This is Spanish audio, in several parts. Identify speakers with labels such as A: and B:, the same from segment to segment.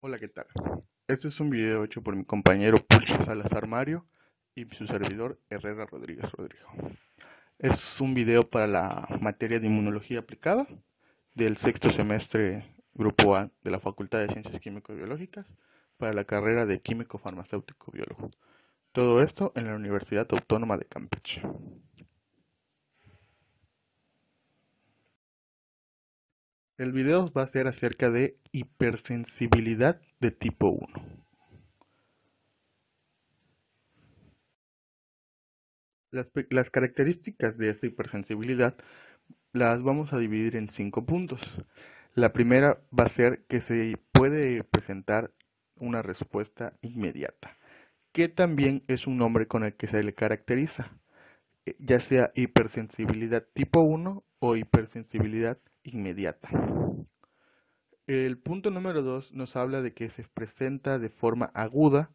A: Hola, ¿qué tal? Este es un video hecho por mi compañero Pulso Salazar Mario y su servidor Herrera Rodríguez Rodrigo. Es un video para la materia de inmunología aplicada del sexto semestre Grupo A de la Facultad de Ciencias Químico-Biológicas para la carrera de Químico Farmacéutico Biólogo. Todo esto en la Universidad Autónoma de Campeche. El video va a ser acerca de hipersensibilidad de tipo 1. Las características de esta hipersensibilidad las vamos a dividir en 5 puntos. La primera va a ser que se puede presentar una respuesta inmediata, que también es un nombre con el que se le caracteriza, ya sea hipersensibilidad tipo 1 o hipersensibilidad inmediata. El punto número 2 nos habla de que se presenta de forma aguda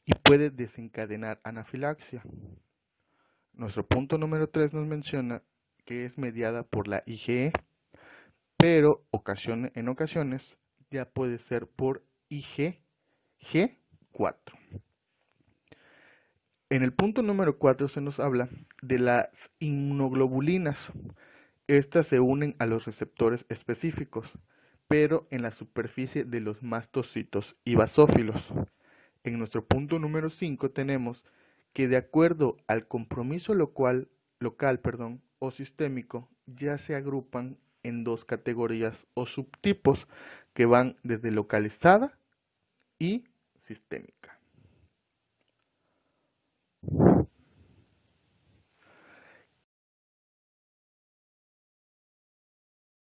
A: y puede desencadenar anafilaxia. Nuestro punto número 3 nos menciona que es mediada por la IgE, pero en ocasiones ya puede ser por IgG4. En el punto número 4 se nos habla de las inmunoglobulinas. Estas se unen a los receptores específicos, pero en la superficie de los mastocitos y basófilos. En nuestro punto número 5 tenemos que de acuerdo al compromiso local, o sistémico, ya se agrupan en dos categorías o subtipos que van desde localizada y sistémica.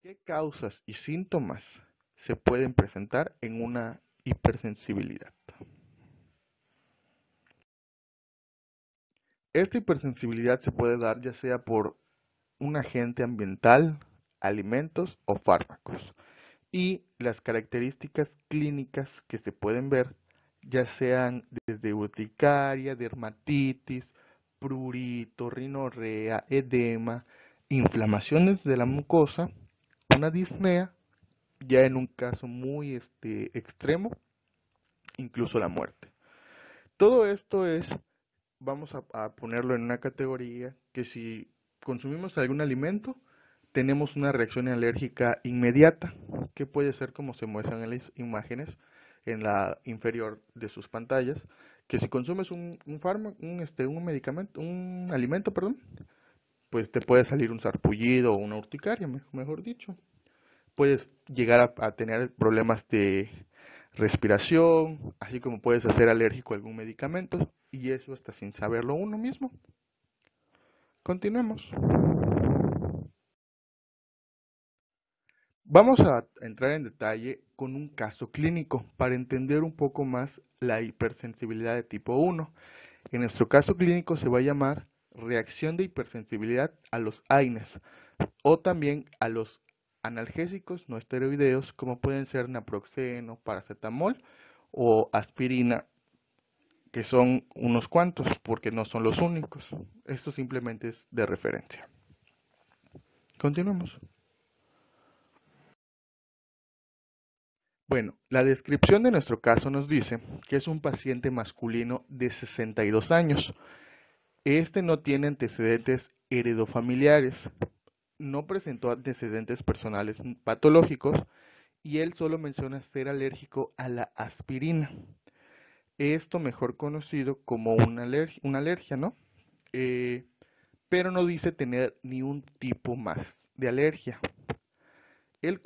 A: ¿Qué causas y síntomas se pueden presentar en una hipersensibilidad? Esta hipersensibilidad se puede dar ya sea por un agente ambiental, alimentos o fármacos. Y las características clínicas que se pueden ver, ya sean desde urticaria, dermatitis, prurito, rinorrea, edema, inflamaciones de la mucosa, una disnea, ya en un caso muy extremo, incluso la muerte. Todo esto vamos a ponerlo en una categoría que si consumimos algún alimento, tenemos una reacción alérgica inmediata, que puede ser como se muestran en las imágenes en la inferior de sus pantallas, que si consumes un fármaco, un medicamento, un alimento, perdón, pues te puede salir un sarpullido o una urticaria, mejor dicho. Puedes llegar a tener problemas de respiración, así como puedes ser alérgico a algún medicamento, y eso hasta sin saberlo uno mismo. Continuemos. Vamos a entrar en detalle con un caso clínico para entender un poco más la hipersensibilidad de tipo 1. En nuestro caso clínico se va a llamar reacción de hipersensibilidad a los AINES o también a los analgésicos no esteroideos como pueden ser naproxeno, paracetamol o aspirina, que son unos cuantos porque no son los únicos. Esto simplemente es de referencia. Continuemos. Bueno, la descripción de nuestro caso nos dice que es un paciente masculino de 62 años. Este no tiene antecedentes heredofamiliares, no presentó antecedentes personales patológicos y él solo menciona ser alérgico a la aspirina. Esto mejor conocido como una alergia, ¿no? Eh, pero no dice tener ni un tipo más de alergia. Él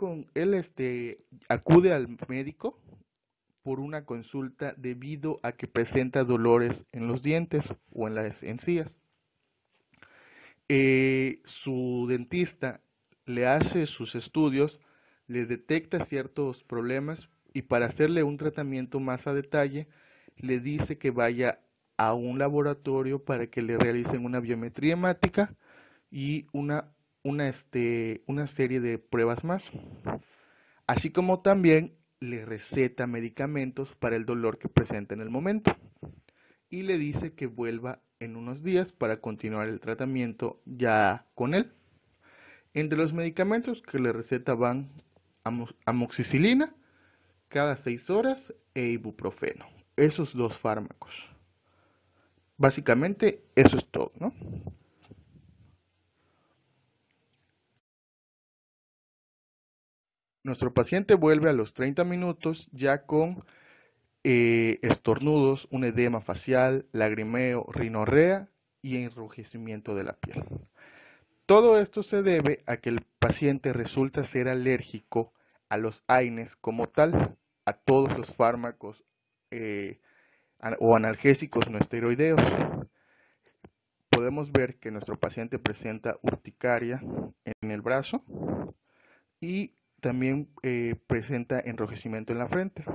A: acude al médico por una consulta debido a que presenta dolores en los dientes o en las encías. Su dentista le hace sus estudios, les detecta ciertos problemas y para hacerle un tratamiento más a detalle, le dice que vaya a un laboratorio para que le realicen una biometría hemática y una serie de pruebas más, así como también le receta medicamentos para el dolor que presenta en el momento y le dice que vuelva en unos días para continuar el tratamiento ya con él. Entre los medicamentos que le receta van amoxicilina, cada 6 horas e ibuprofeno. Esos dos fármacos. Básicamente eso es todo, ¿no? Nuestro paciente vuelve a los 30 minutos ya con estornudos, un edema facial, lagrimeo, rinorrea y enrojecimiento de la piel. Todo esto se debe a que el paciente resulta ser alérgico a los AINES como tal, a todos los fármacos eh, o analgésicos no esteroideos. Podemos ver que nuestro paciente presenta urticaria en el brazo y también presenta enrojecimiento en la frente.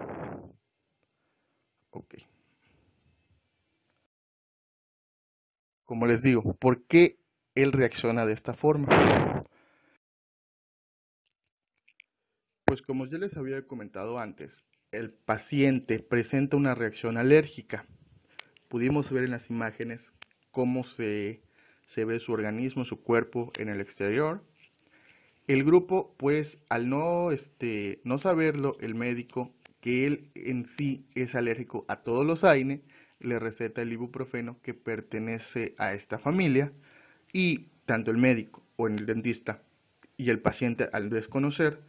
A: Ok. Como les digo, ¿por qué él reacciona de esta forma? Pues como ya les había comentado antes, el paciente presenta una reacción alérgica. Pudimos ver en las imágenes cómo se ve su organismo, su cuerpo en el exterior. El grupo, pues, al no saberlo, el médico, que él en sí es alérgico a todos los AINE, le receta el ibuprofeno que pertenece a esta familia y tanto el médico o el dentista y el paciente al desconocer,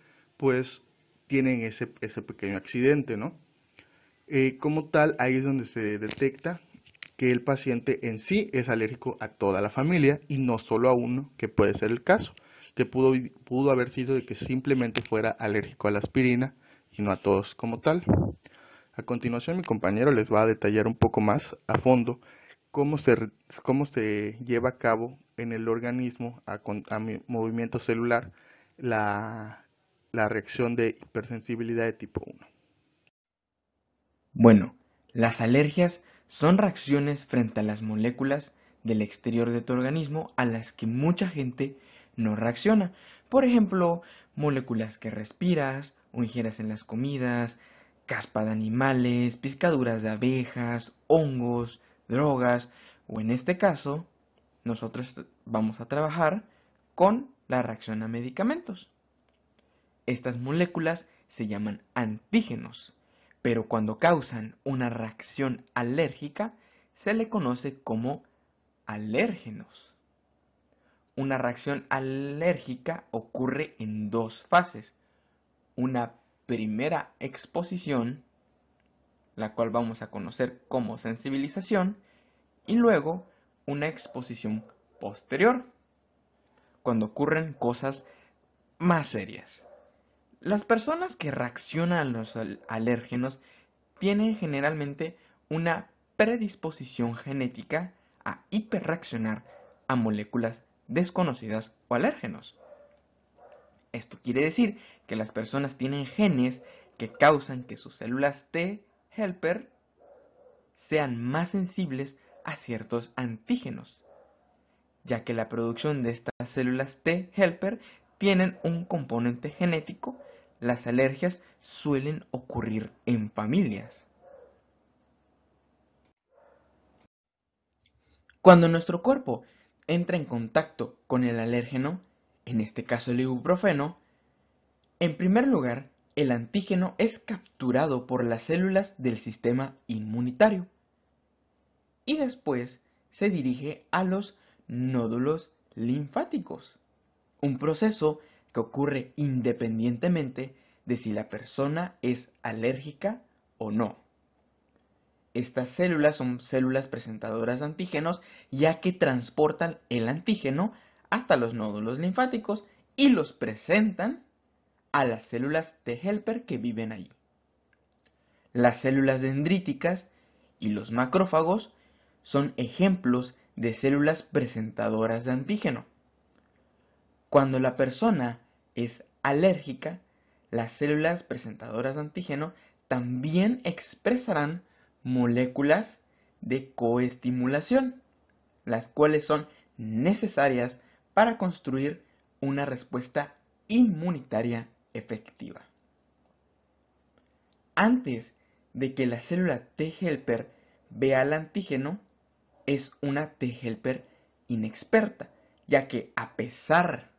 A: pues tienen ese pequeño accidente, ¿no? Como tal, ahí es donde se detecta que el paciente en sí es alérgico a toda la familia y no solo a uno, que puede ser el caso, que pudo haber sido de que simplemente fuera alérgico a la aspirina y no a todos como tal. A continuación, mi compañero les va a detallar un poco más a fondo cómo cómo se lleva a cabo en el organismo a movimiento celular la, la reacción de hipersensibilidad de tipo 1.
B: Bueno, las alergias son reacciones frente a las moléculas del exterior de tu organismo a las que mucha gente no reacciona. Por ejemplo, moléculas que respiras o ingieras en las comidas, caspa de animales, picaduras de abejas, hongos, drogas, o en este caso, nosotros vamos a trabajar con la reacción a medicamentos. Estas moléculas se llaman antígenos, pero cuando causan una reacción alérgica se le conoce como alérgenos. Una reacción alérgica ocurre en dos fases. Una primera exposición, la cual vamos a conocer como sensibilización, y luego una exposición posterior, cuando ocurren cosas más serias. Las personas que reaccionan a los alérgenos tienen generalmente una predisposición genética a hiperreaccionar a moléculas desconocidas o alérgenos. Esto quiere decir que las personas tienen genes que causan que sus células T helper sean más sensibles a ciertos antígenos, ya que la producción de estas células T helper tienen un componente genético. Las alergias suelen ocurrir en familias. Cuando nuestro cuerpo entra en contacto con el alérgeno, en este caso el ibuprofeno, en primer lugar, el antígeno es capturado por las células del sistema inmunitario y después se dirige a los nódulos linfáticos, un proceso que ocurre independientemente de si la persona es alérgica o no. Estas células son células presentadoras de antígenos, ya que transportan el antígeno hasta los nódulos linfáticos y los presentan a las células T helper que viven allí. Las células dendríticas y los macrófagos son ejemplos de células presentadoras de antígeno. Cuando la persona es alérgica, las células presentadoras de antígeno también expresarán moléculas de coestimulación, las cuales son necesarias para construir una respuesta inmunitaria efectiva. Antes de que la célula T helper vea el antígeno, es una T helper inexperta, ya que a pesar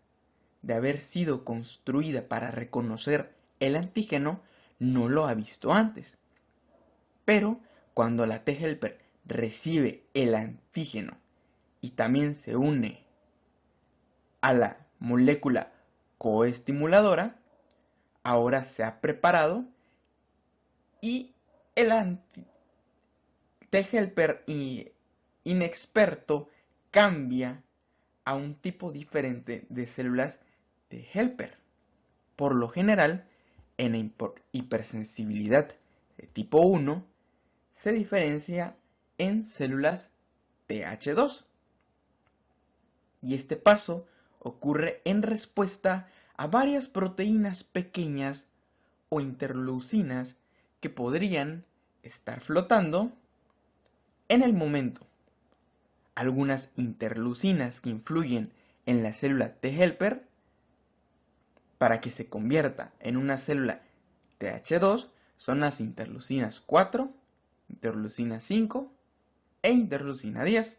B: de haber sido construida para reconocer el antígeno, no lo ha visto antes. Pero cuando la T helper recibe el antígeno y también se une a la molécula coestimuladora, ahora se ha preparado y el T helper inexperto cambia a un tipo diferente de células T helper. Por lo general, en la hipersensibilidad de tipo 1 se diferencia en células TH2. Y este paso ocurre en respuesta a varias proteínas pequeñas o interleucinas que podrían estar flotando en el momento. Algunas interleucinas que influyen en la célula T helper para que se convierta en una célula TH2 son las interleucinas 4, interleucina 5 e interleucina 10.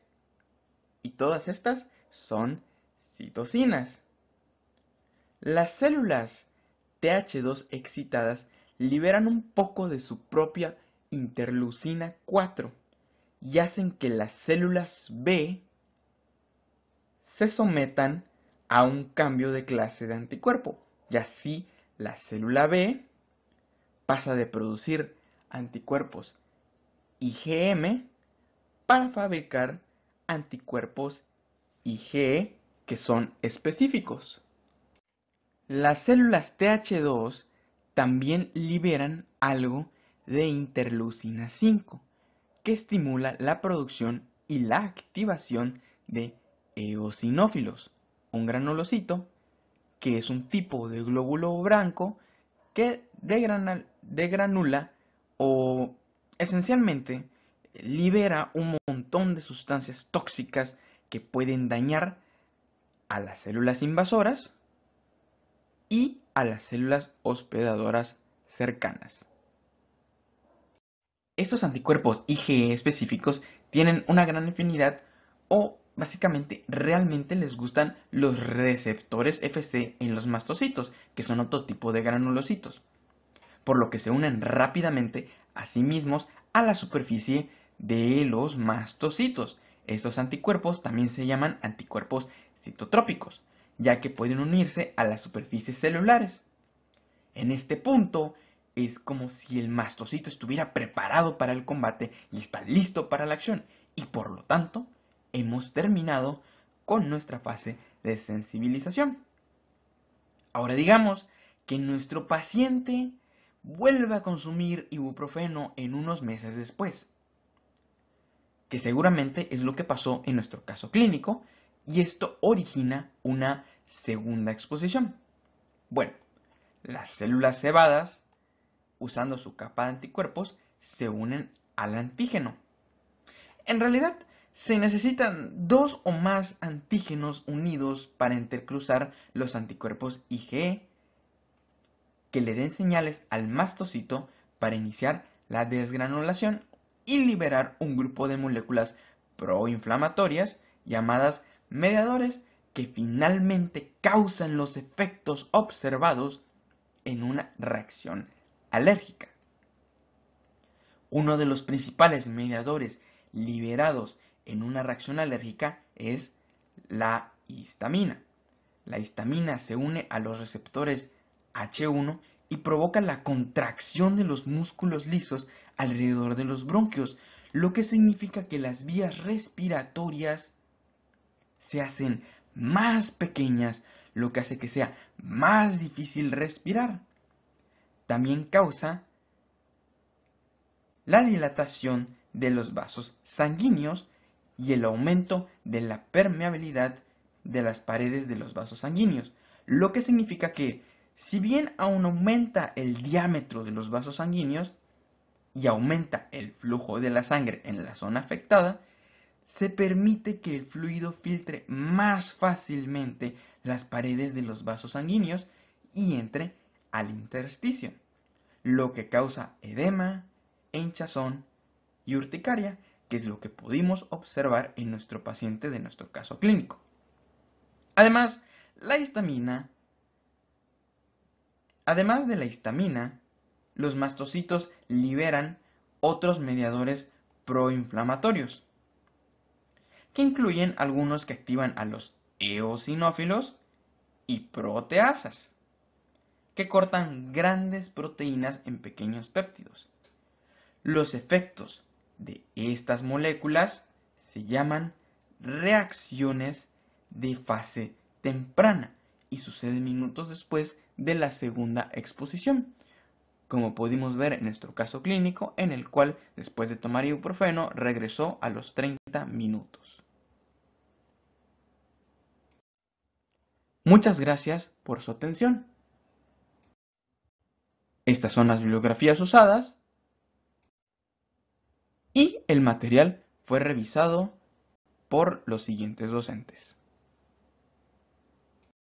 B: Y todas estas son citocinas. Las células TH2 excitadas liberan un poco de su propia interleucina 4 y hacen que las células B se sometan a un cambio de clase de anticuerpo. Y así la célula B pasa de producir anticuerpos IgM para fabricar anticuerpos IgE que son específicos. Las células TH2 también liberan algo de interleucina 5, que estimula la producción y la activación de eosinófilos, un granulocito que es un tipo de glóbulo blanco que degranula o esencialmente libera un montón de sustancias tóxicas que pueden dañar a las células invasoras y a las células hospedadoras cercanas. Estos anticuerpos IgE específicos tienen una gran afinidad o básicamente realmente les gustan los receptores Fc en los mastocitos, que son otro tipo de granulocitos, por lo que se unen rápidamente a sí mismos a la superficie de los mastocitos. Estos anticuerpos también se llaman anticuerpos citotrópicos, ya que pueden unirse a las superficies celulares. En este punto es como si el mastocito estuviera preparado para el combate y está listo para la acción, y por lo tanto hemos terminado con nuestra fase de sensibilización. Ahora digamos que nuestro paciente vuelve a consumir ibuprofeno en unos meses después, que seguramente es lo que pasó en nuestro caso clínico, y esto origina una segunda exposición. Bueno, las células cebadas, usando su capa de anticuerpos, se unen al antígeno. En realidad, se necesitan 2 o más antígenos unidos para intercruzar los anticuerpos IgE que le den señales al mastocito para iniciar la desgranulación y liberar un grupo de moléculas proinflamatorias llamadas mediadores que finalmente causan los efectos observados en una reacción alérgica. Uno de los principales mediadores liberados en una reacción alérgica es la histamina. La histamina se une a los receptores H1 y provoca la contracción de los músculos lisos alrededor de los bronquios, lo que significa que las vías respiratorias se hacen más pequeñas, lo que hace que sea más difícil respirar. También causa la dilatación de los vasos sanguíneos y el aumento de la permeabilidad de las paredes de los vasos sanguíneos, lo que significa que si bien aún aumenta el diámetro de los vasos sanguíneos y aumenta el flujo de la sangre en la zona afectada, se permite que el fluido filtre más fácilmente las paredes de los vasos sanguíneos y entre al intersticio, lo que causa edema, hinchazón y urticaria, que es lo que pudimos observar en nuestro paciente de nuestro caso clínico. Además de la histamina, los mastocitos liberan otros mediadores proinflamatorios, que incluyen algunos que activan a los eosinófilos y proteasas, que cortan grandes proteínas en pequeños péptidos. Los efectos de estas moléculas se llaman reacciones de fase temprana y suceden minutos después de la segunda exposición, como pudimos ver en nuestro caso clínico, en el cual después de tomar ibuprofeno regresó a los 30 minutos. Muchas gracias por su atención. Estas son las bibliografías usadas y el material fue revisado por los siguientes docentes.